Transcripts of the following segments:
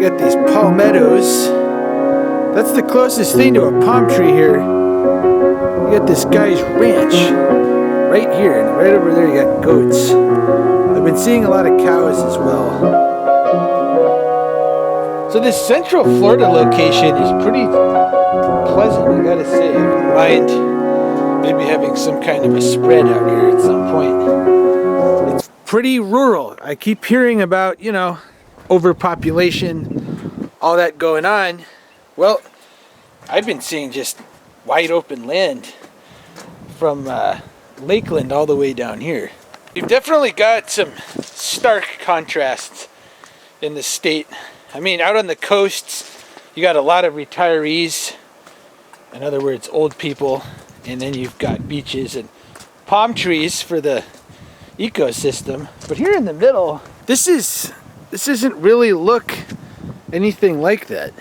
We got these palmettos. That's the closest thing to a palm tree here. You got this guy's ranch right here, and right over there you got goats. I've been seeing a lot of cows as well. So this Central Florida location is pretty pleasant, I gotta say. I don't mind maybe having some kind of a spread out here at some point. It's pretty rural. I keep hearing about, you know, overpopulation, all that going on. Well, I've been seeing just wide open land from Lakeland all the way down here. You've definitely got some stark contrasts in the state. I mean, out on the coasts, you got a lot of retirees. In other words, old people. And then you've got beaches and palm trees for the ecosystem. But here in the middle, this isn't really look anything like that.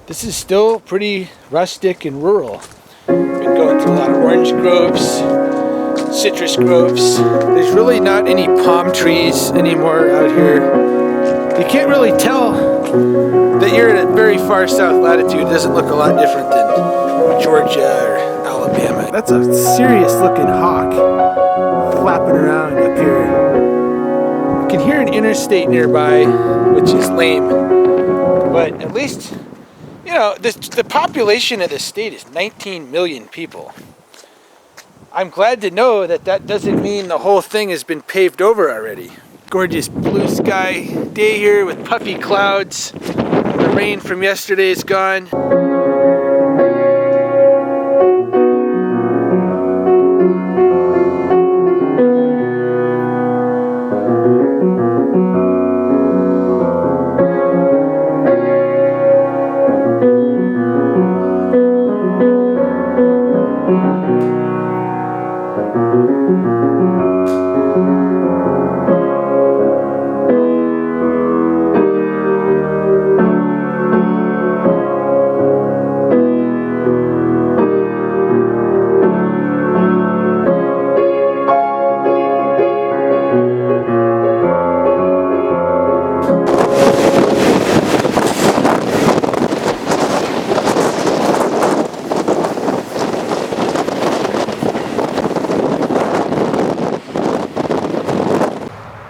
This is still pretty rustic and rural. Been going through a lot of orange groves, citrus groves. There's really not any palm trees anymore out here. You can't really tell that you're at a very far south latitude. It doesn't look a lot different than Georgia or Alabama. That's a serious looking hawk flapping around up here. You can hear an interstate nearby, which is lame. But at least, you know, the population of the state is 19 million people. I'm glad to know that that doesn't mean the whole thing has been paved over already. Gorgeous blue sky day here with puffy clouds. The rain from yesterday is gone.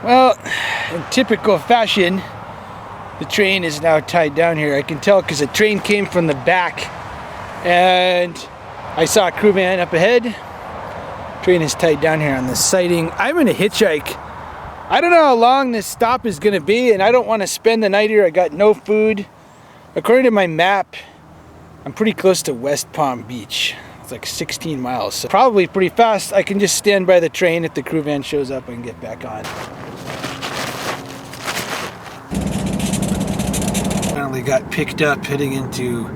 Well, in typical fashion, the train is now tied down here. I can tell because the train came from the back and I saw a crew van up ahead. Train is tied down here on the siding. I'm gonna hitchhike. I don't know how long this stop is gonna be and I don't want to spend the night here. I got no food. According to my map, I'm pretty close to West Palm Beach. It's like 16 miles, so probably pretty fast. I can just stand by the train. If the crew van shows up, I can get back on. Finally got picked up heading into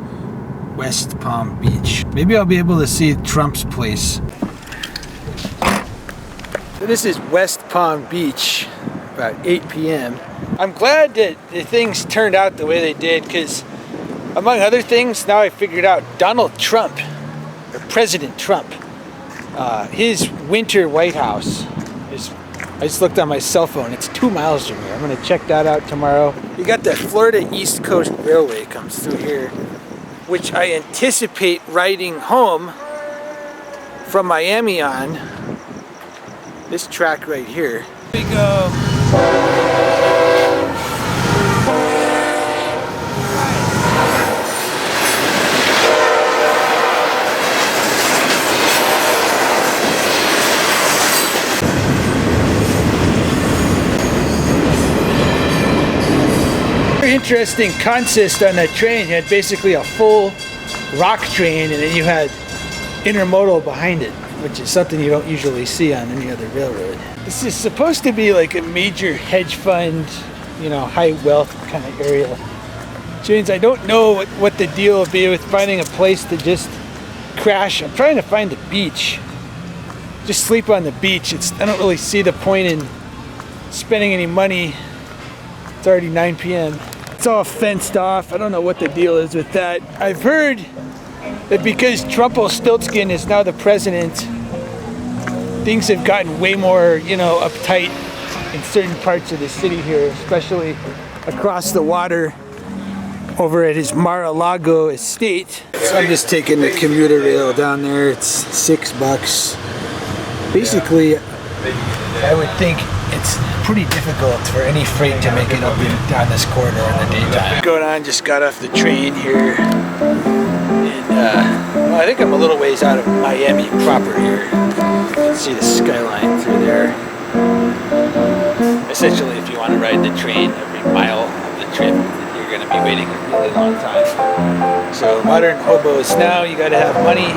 West Palm Beach. Maybe I'll be able to see Trump's place. So this is West Palm Beach, about 8 p.m. I'm glad that the things turned out the way they did because, among other things, now I figured out Donald Trump, or President Trump, his winter White House is, I just looked on my cell phone, it's 2 miles from here. I'm gonna check that out tomorrow. You got the Florida East Coast Railway comes through here, which I anticipate riding home from Miami on. This track right here. Here we go. Interesting consist on that train. You had basically a full rock train and then you had intermodal behind it, which is something you don't usually see on any other railroad. This is supposed to be like a major hedge fund, you know, high wealth kind of area. Which means I don't know what the deal will be with finding a place to just crash. I'm trying to find the beach. Just sleep on the beach. I don't really see the point in spending any money. It's already 9 p.m. It's all fenced off. I don't know what the deal is with that. I've heard that because Trumpelstiltskin is now the president, things have gotten way more, you know, uptight in certain parts of the city here, especially across the water. over at his Mar-a-Lago estate. So I'm just taking the commuter rail down there. It's $6. Basically, I would think it's pretty difficult for any freight to make it up down this corridor in the daytime. Going on, just got off the train here. And well, I think I'm a little ways out of Miami proper here. You can see the skyline through there. Essentially, if you want to ride the train every mile of the trip, you're going to be waiting a really long time. So modern hobos now, you got to have money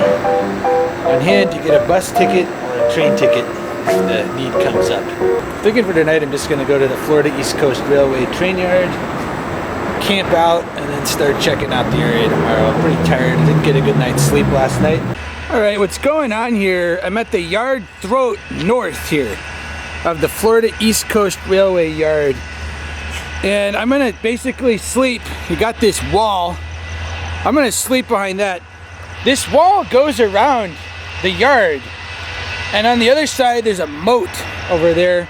on hand to get a bus ticket or a train ticket if the need comes up. Thinking for tonight, I'm just going to go to the Florida East Coast Railway train yard, camp out, and then start checking out the area tomorrow. I'm pretty tired. I didn't get a good night's sleep last night. All right, what's going on here? I'm at the yard throat north here of the Florida East Coast Railway yard. And I'm gonna basically sleep. You got this wall. I'm gonna sleep behind that. This wall goes around the yard. And on the other side, there's a moat over there.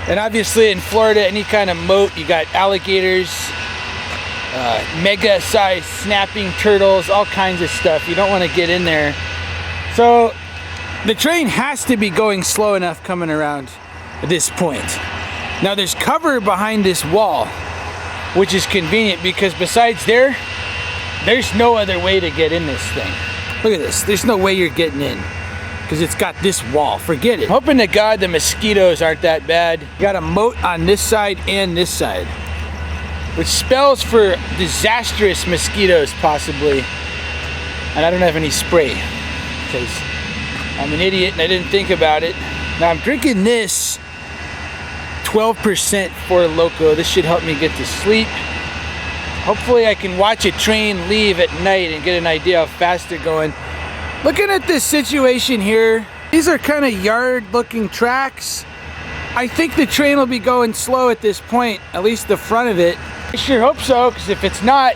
And obviously in Florida, any kind of moat, you got alligators, mega-sized snapping turtles, all kinds of stuff. You don't want to get in there. So the train has to be going slow enough coming around at this point. Now there's cover behind this wall, which is convenient because besides there's no other way to get in this thing. Look at this. There's no way you're getting in because it's got this wall. Forget it. Hoping to God the mosquitoes aren't that bad. You got a moat on this side and this side, which spells for disastrous mosquitoes possibly. And I don't have any spray because I'm an idiot and I didn't think about it. Now I'm drinking this 12% for Loco. This should help me get to sleep. Hopefully I can watch a train leave at night and get an idea how fast they're going. Looking at this situation here, these are kind of yard looking tracks. I think the train will be going slow at this point, at least the front of it. I sure hope so, because if it's not,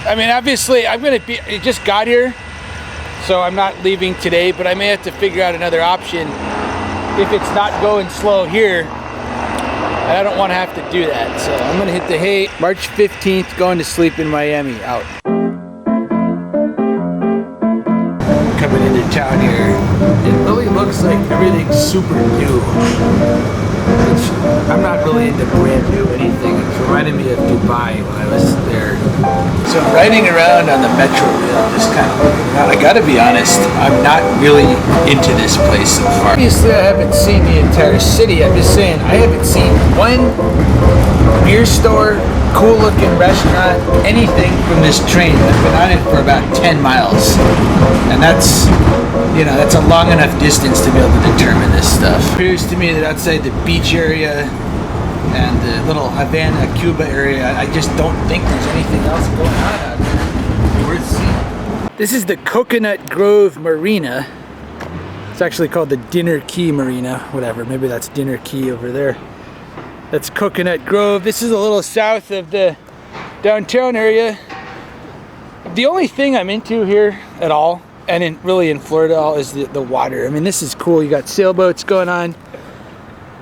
I mean, obviously it just got here, so I'm not leaving today, but I may have to figure out another option if it's not going slow here. And I don't want to have to do that, so I'm gonna hit the hay. March 15th, going to sleep in Miami, out. Coming into town here, it really looks like everything's super new. Which I'm not really into brand new anything. It's reminded me of Dubai when I was there. So I'm riding around on the metro rail, just kind of looking around. I gotta be honest, I'm not really into this place so far. Obviously I haven't seen the entire city. I'm just saying I haven't seen one beer store, cool looking restaurant, anything from this train. I've been on it for about 10 miles. And that's, you know, that's a long enough distance to be able to determine this stuff. It appears to me that outside the beach area and the little Havana, Cuba area, I just don't think there's anything else going on out there worth seeing. This is the Coconut Grove Marina. It's actually called the Dinner Key Marina, whatever, maybe that's Dinner Key over there. That's Coconut Grove. This is a little south of the downtown area. The only thing I'm into here at all, and really in Florida, is the water. I mean, this is cool. You got sailboats going on.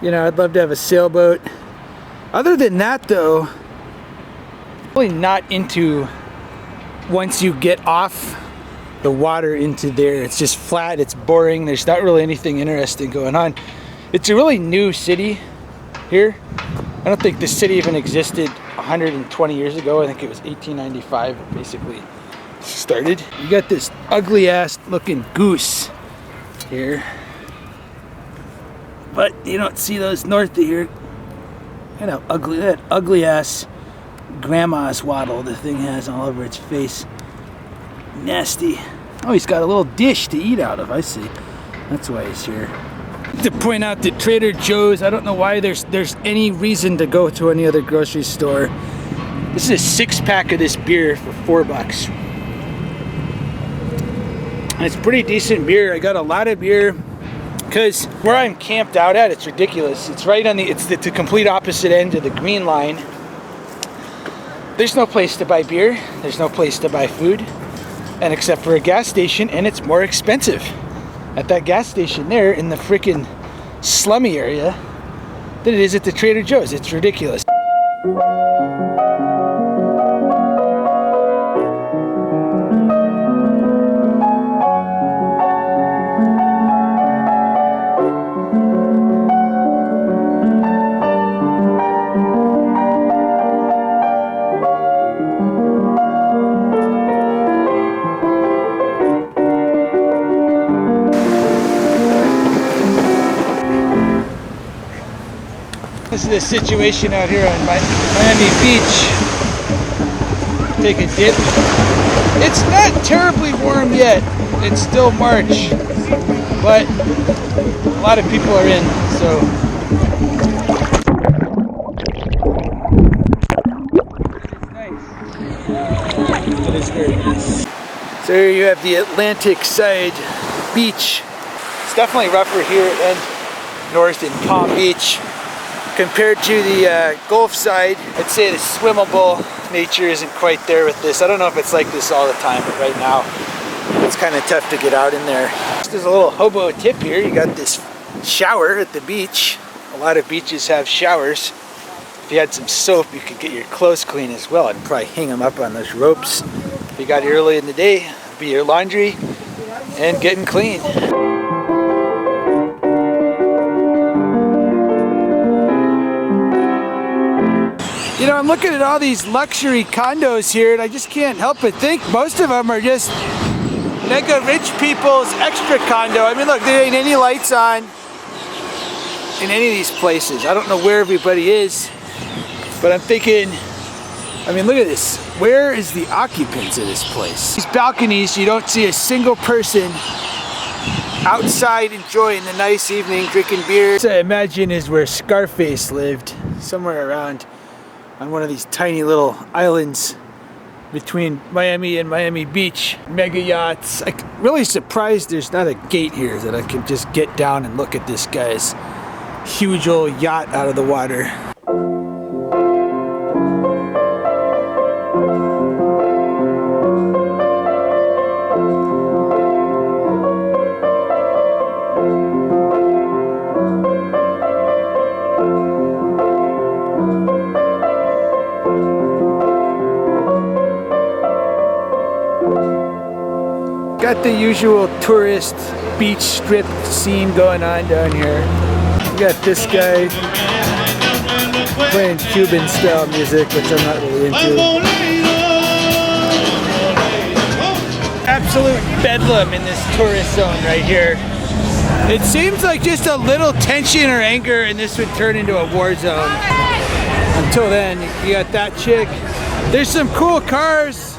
You know, I'd love to have a sailboat. Other than that, though, really not into once you get off the water into there. It's just flat. It's boring. There's not really anything interesting going on. It's a really new city here. I don't think this city even existed 120 years ago. I think it was 1895 it basically started. You got this ugly ass looking goose here, but you don't see those north of here. Kind of ugly, that ugly ass grandma's waddle the thing has all over its face. Nasty. Oh, he's got a little dish to eat out of. I see. That's why he's here. To point out that Trader Joe's, I don't know why there's any reason to go to any other grocery store. This is a 6-pack of this beer for $4. And it's pretty decent beer. I got a lot of beer because where I'm camped out at, it's ridiculous. It's right on it's the complete opposite end of the green line. There's no place to buy beer. There's no place to buy food. And except for a gas station, and it's more expensive at that gas station there in the freaking slummy area than it is at the Trader Joe's. It's ridiculous. This is the situation out here on Miami Beach. Take a dip. It's not terribly warm yet. It's still March, but a lot of people are in, so. It is very nice. So here you have the Atlantic side beach. It's definitely rougher here and north in Palm Beach compared to the Gulf side. I'd say the swimmable nature isn't quite there with this. I don't know if it's like this all the time, but right now it's kind of tough to get out in there. Just as a little hobo tip here, you got this shower at the beach. A lot of beaches have showers. If you had some soap, you could get your clothes clean as well and probably hang them up on those ropes. If you got here early in the day, it'd be your laundry and getting clean. You know, I'm looking at all these luxury condos here and I just can't help but think most of them are just mega rich people's extra condo. I mean, look, there ain't any lights on in any of these places. I don't know where everybody is, but I'm thinking, I mean, look at this. Where is the occupants of this place? These balconies, you don't see a single person outside enjoying the nice evening, drinking beer. This, I imagine, is where Scarface lived, somewhere around on one of these tiny little islands between Miami and Miami Beach. Mega yachts. I'm really surprised there's not a gate here that I can just get down and look at this guy's huge old yacht out of the water. Got the usual tourist beach strip scene going on down here. We got this guy playing Cuban style music, which I'm not really into. Absolute bedlam in this tourist zone right here. It seems like just a little tension or anger and this would turn into a war zone. Until then, you got that chick. There's some cool cars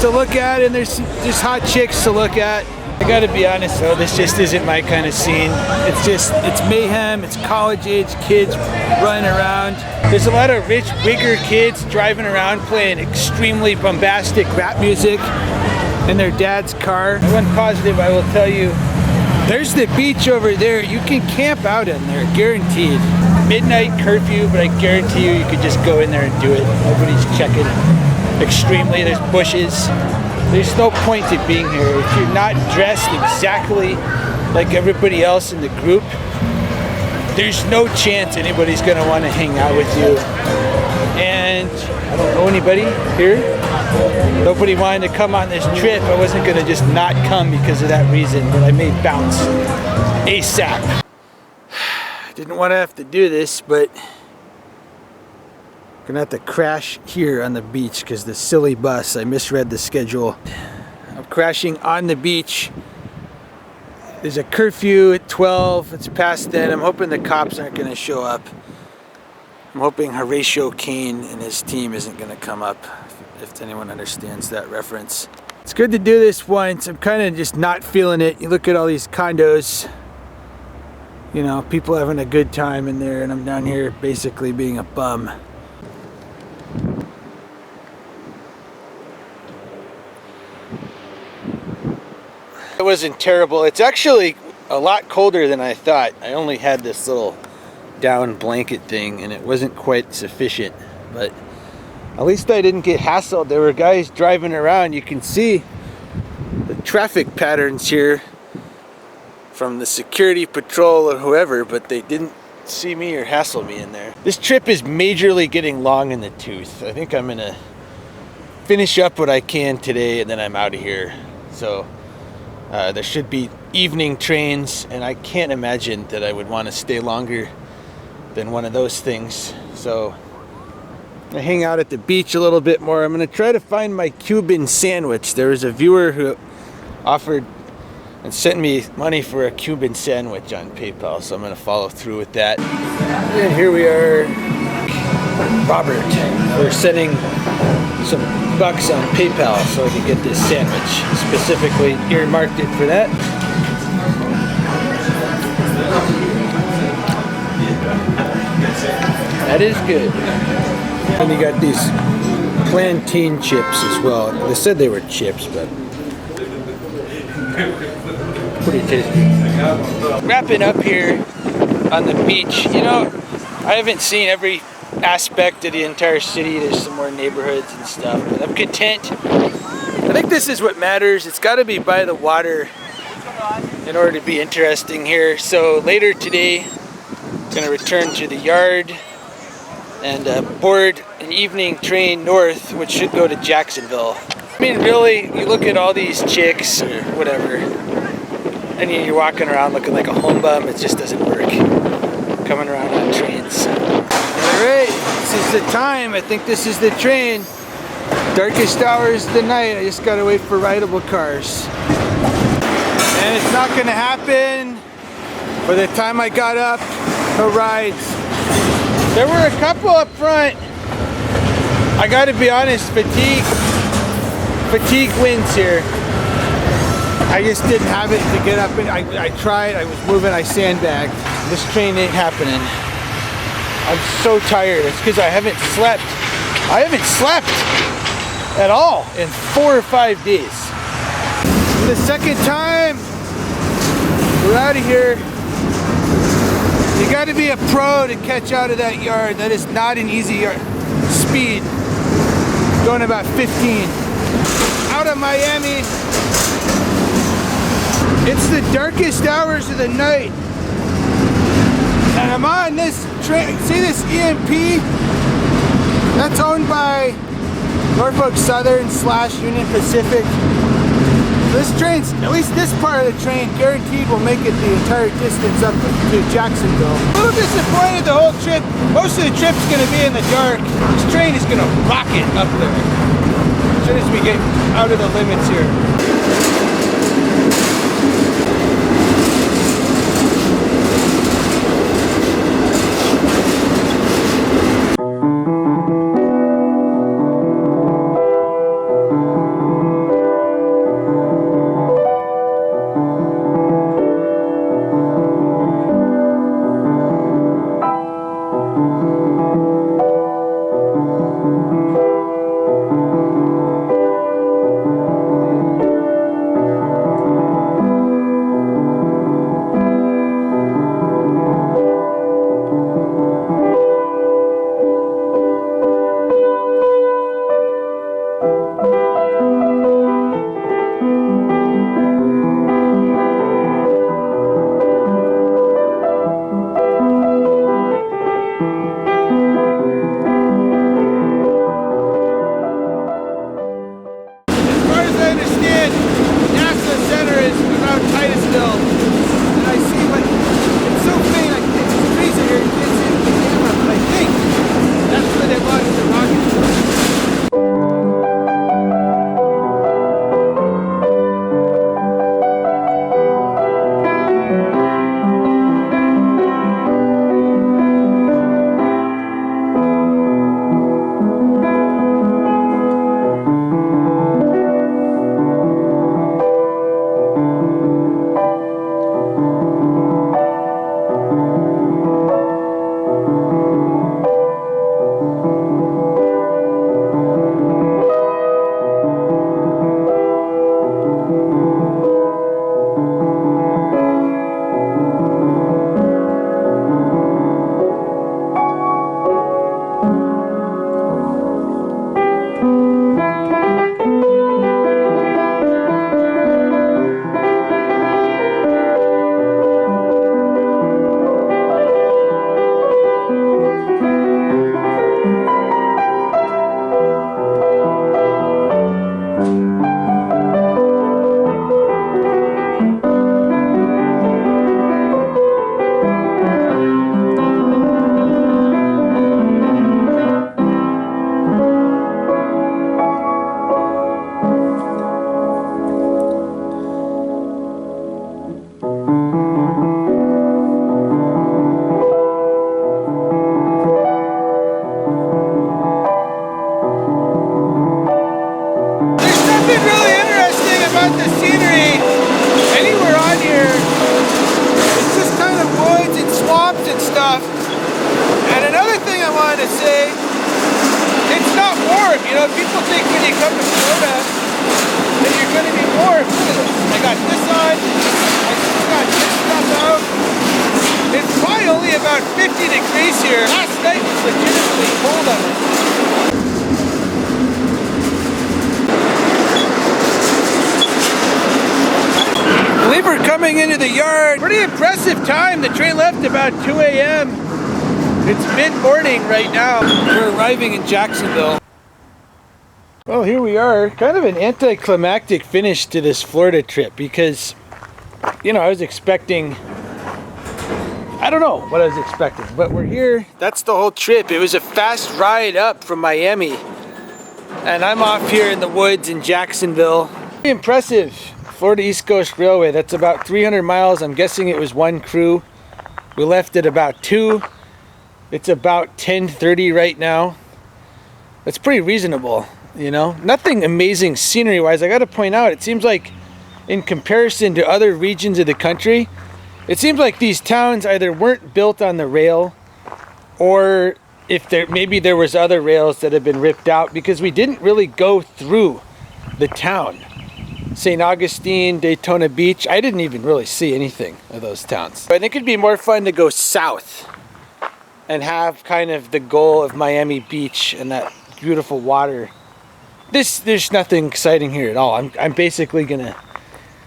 to look at and there's just hot chicks to look at. I gotta be honest though, this just isn't my kind of scene. It's mayhem, it's college age kids running around. There's a lot of rich, bigger kids driving around playing extremely bombastic rap music in their dad's car. One positive I will tell you, there's the beach over there. You can camp out in there, guaranteed. Midnight curfew, but I guarantee you could just go in there and do it. Nobody's checking. Extremely, there's bushes. There's no point to being here. If you're not dressed exactly like everybody else in the group, there's no chance anybody's gonna want to hang out with you. And I don't know anybody here. Nobody wanted to come on this trip. I wasn't gonna just not come because of that reason, but I may bounce ASAP. Didn't want to have to do this, but gonna have to crash here on the beach because the silly bus, I misread the schedule. I'm crashing on the beach. There's a curfew at 12. It's past then. I'm hoping the cops aren't gonna show up. I'm hoping Horatio Kane and his team isn't gonna come up, if anyone understands that reference. It's good to do this once. I'm kind of just not feeling it. You look at all these condos, you know, people having a good time in there, and I'm down here basically being a bum. It wasn't terrible. It's actually a lot colder than I thought. I only had this little down blanket thing and it wasn't quite sufficient, but at least I didn't get hassled. There were guys driving around. You can see the traffic patterns here from the security patrol or whoever, but they didn't see me or hassle me in there. This trip is majorly getting long in the tooth. I think I'm gonna finish up what I can today and then I'm out of here. So there should be evening trains, and I can't imagine that I would want to stay longer than one of those things. So I hang out at the beach a little bit more. I'm going to try to find my Cuban sandwich. There was a viewer who offered and sent me money for a Cuban sandwich on PayPal, so I'm going to follow through with that. And here we are, Robert. We're sending some bucks on PayPal so I can get this sandwich. Specifically earmarked it for that. That is good. And you got these plantain chips as well. They said they were chips, but pretty tasty. Wrapping up here on the beach. You know, I haven't seen every aspect of the entire city. There's some more neighborhoods and stuff, but I'm content. I think this is what matters. It's got to be by the water in order to be interesting here. So later today, I'm going to return to the yard and board an evening train north, which should go to Jacksonville. I mean, really, you look at all these chicks or whatever, and you're walking around looking like a home bum. It just doesn't work. Coming around on trains. Alright, this is the time. I think this is the train. Darkest hours of the night. I just gotta wait for rideable cars. And it's not gonna happen. By the time I got up, no rides. There were a couple up front. I gotta be honest, fatigue wins here. I just didn't have it to get up, and I tried, I was moving, I sandbagged. This train ain't happening. I'm so tired. It's because I haven't slept. I haven't slept at all in 4 or 5 days. For the second time, we're out of here. You got to be a pro to catch out of that yard. That is not an easy yard. Speed. Going about 15. Out of Miami. It's the darkest hours of the night. And I'm on this train. See this EMP? That's owned by Norfolk Southern / Union Pacific. This train's, at least this part of the train, guaranteed will make it the entire distance up to Jacksonville. A little disappointed the whole trip. Most of the trip's gonna be in the dark. This train is gonna rocket up there as soon as we get out of the limits here. about the scenery anywhere on here, it's just kind of woods and swamps and stuff. And another thing I wanted to say, it's not warm. You know, people think when you come to Florida that you're going to be warm. Look at this. I got this on. I just got this stuff out. It's probably only about 50 degrees here. Last night was legitimately cold on it. I believe we're coming into the yard. Pretty impressive time. The train left about 2 a.m. It's mid-morning right now. We're arriving in Jacksonville. Well, here we are. Kind of an anticlimactic finish to this Florida trip because, you know, I was expecting, I don't know what I was expecting, but we're here. That's the whole trip. It was a fast ride up from Miami. And I'm off here in the woods in Jacksonville. Pretty impressive. Florida East Coast Railway. That's about 300 miles. I'm guessing it was one crew. We left at about 2. It's about 10:30 right now. That's pretty reasonable, you know. Nothing amazing scenery-wise. I got to point out, it seems like in comparison to other regions of the country, it seems like these towns either weren't built on the rail, or if maybe there was other rails that have been ripped out, because we didn't really go through the town. St. Augustine, Daytona Beach, I didn't even really see anything of those towns. I think it'd be more fun to go south and have kind of the goal of Miami Beach and that beautiful water. There's nothing exciting here at all. I'm basically gonna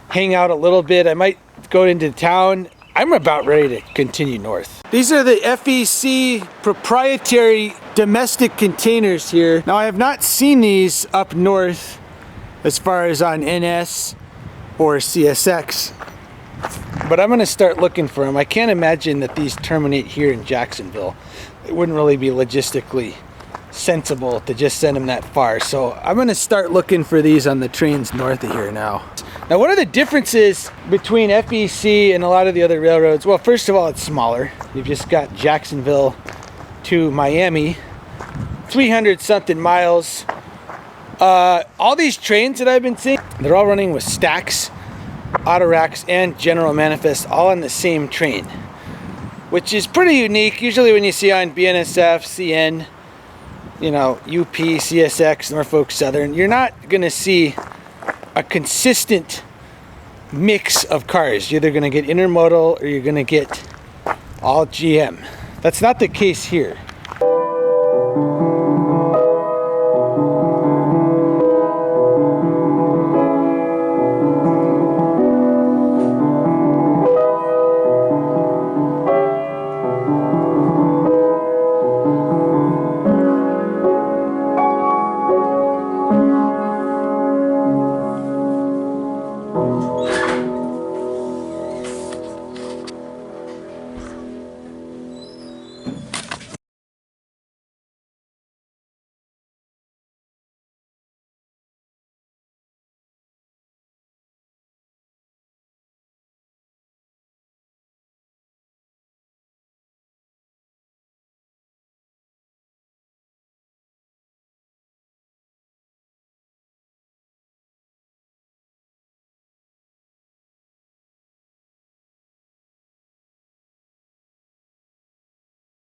hang out a little bit. I might go into town. I'm about ready to continue north. These are the FEC proprietary domestic containers here. Now, I have not seen these up north as far as on NS or CSX, but I'm gonna start looking for them. I can't imagine that these terminate here in Jacksonville. It wouldn't really be logistically sensible to just send them that far. So I'm gonna start looking for these on the trains north of here now. Now, what are the differences between FEC and a lot of the other railroads? Well, first of all, it's smaller. You've just got Jacksonville to Miami, 300 something miles. All these trains that I've been seeing, they're all running with stacks, auto racks, and general manifest all on the same train, which is pretty unique. Usually when you see on BNSF, CN, you know, UP, CSX, Norfolk Southern, you're not gonna see a consistent mix of cars. You're either gonna get intermodal or you're gonna get all GM. That's not the case here.